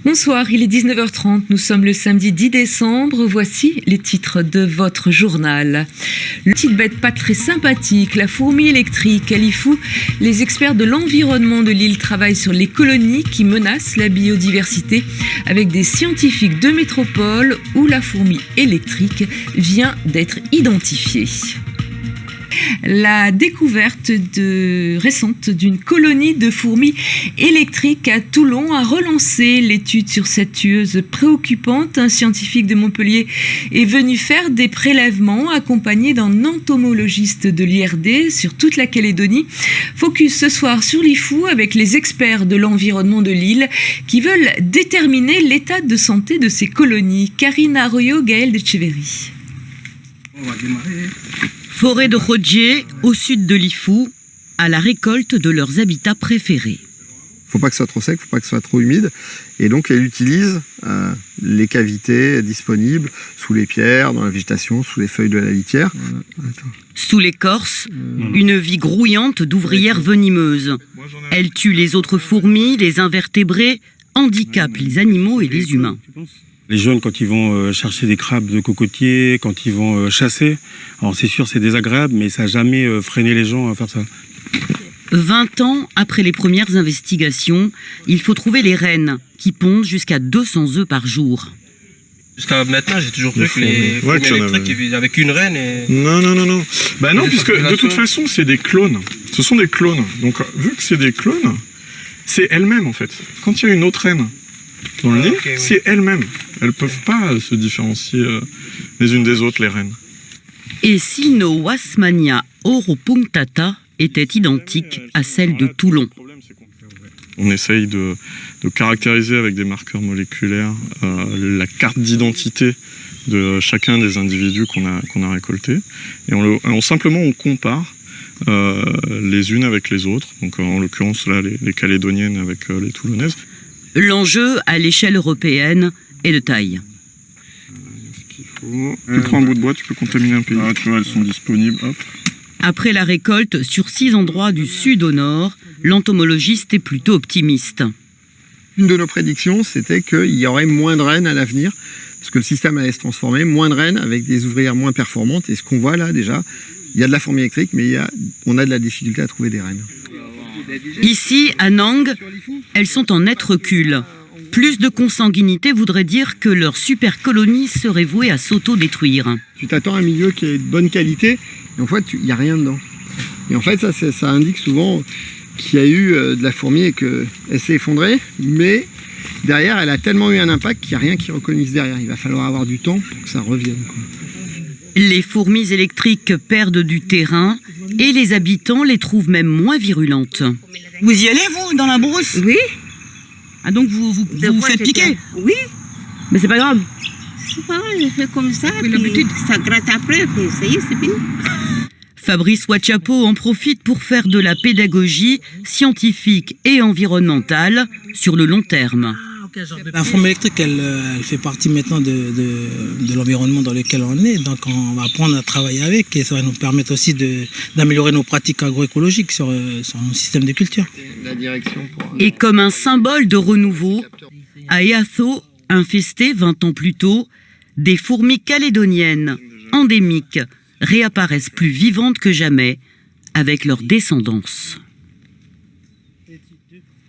Bonsoir, il est 19h30, nous sommes le samedi 10 décembre, voici les titres de votre journal. Le petite bête pas très sympathique, la fourmi électrique, elle y fout. Les experts de l'environnement de l'île travaillent sur les colonies qui menacent la biodiversité avec des scientifiques de métropole où la fourmi électrique vient d'être identifiée. La découverte récente d'une colonie de fourmis électriques à Toulon a relancé l'étude sur cette tueuse préoccupante. Un scientifique de Montpellier est venu faire des prélèvements accompagné d'un entomologiste de l'IRD sur toute la Calédonie. Focus ce soir sur l'IFOU avec les experts de l'environnement de l'île qui veulent déterminer l'état de santé de ces colonies. Karine Arroyo, Gaël Decheverry. On va démarrer. Forêt de Rodier, au sud de l'IFOU, à la récolte de leurs habitats préférés. Faut pas que ce soit trop sec, faut pas que ce soit trop humide. Et donc elle utilise les cavités disponibles sous les pierres, dans la végétation, sous les feuilles de la litière. Voilà. Sous l'écorce, une vie grouillante d'ouvrières venimeuses. Elle tue les autres fourmis, les invertébrés, handicape les animaux et les humains. Les jeunes, quand ils vont chercher des crabes de cocotiers, quand ils vont chasser, alors c'est sûr c'est désagréable, mais ça n'a jamais freiné les gens à faire ça. 20 ans après les premières investigations, il faut trouver les reines qui pondent jusqu'à 200 œufs par jour. Jusqu'à maintenant, j'ai toujours cru que les fourmis électriques vivaient avec une reine et... Non. Bah non, puisque de toute façon, c'est des clones. Ce sont des clones. Donc, vu que c'est des clones, c'est elles-mêmes, en fait. Quand il y a une autre reine dans le nid, c'est elles-mêmes. Elles ne peuvent pas se différencier les unes des autres, les reines. Et si nos Wasmania oropunctata étaient identiques à celles de Toulon? On essaye de caractériser avec des marqueurs moléculaires la carte d'identité de chacun des individus qu'on a récoltés. Et simplement, on compare les unes avec les autres. Donc, en l'occurrence, là, les Calédoniennes avec les Toulonnaises. L'enjeu, à l'échelle européenne, est de taille. Tu prends un bout de bois, tu peux contaminer un pays. Ah, tu vois, elles sont disponibles. Hop. Après la récolte, sur 6 endroits du sud au nord, l'entomologiste est plutôt optimiste. Une de nos prédictions, c'était qu'il y aurait moins de rennes à l'avenir, parce que le système allait se transformer, moins de rennes avec des ouvrières moins performantes. Et ce qu'on voit là, déjà, il y a de la fourmi électrique, mais on a de la difficulté à trouver des rennes. Ici, à Nang, elles sont en net recul. Plus de consanguinité voudrait dire que leur super colonie serait vouée à s'auto-détruire. Tu t'attends à un milieu qui est de bonne qualité, et en fait, il n'y a rien dedans. Et en fait, ça indique souvent qu'il y a eu de la fourmi et qu'elle s'est effondrée, mais derrière, elle a tellement eu un impact qu'il n'y a rien qui reconnaisse derrière. Il va falloir avoir du temps pour que ça revienne, quoi. Les fourmis électriques perdent du terrain et les habitants les trouvent même moins virulentes. Vous y allez, vous, dans la brousse? Oui. Ah, donc vous faites piquer? Oui. Mais c'est pas grave. C'est pas grave, je fais comme ça, Oui, puis l'habitude. ça gratte après, puis ça y est, c'est fini. Fabrice Wachapo en profite pour faire de la pédagogie scientifique et environnementale sur le long terme. La fourmi électrique, elle fait partie maintenant de l'environnement dans lequel on est. Donc on va apprendre à travailler avec et ça va nous permettre aussi d'améliorer nos pratiques agroécologiques sur nos systèmes de culture. Et comme un symbole de renouveau, à Eatho, infesté 20 ans plus tôt, des fourmis calédoniennes endémiques réapparaissent plus vivantes que jamais avec leur descendance.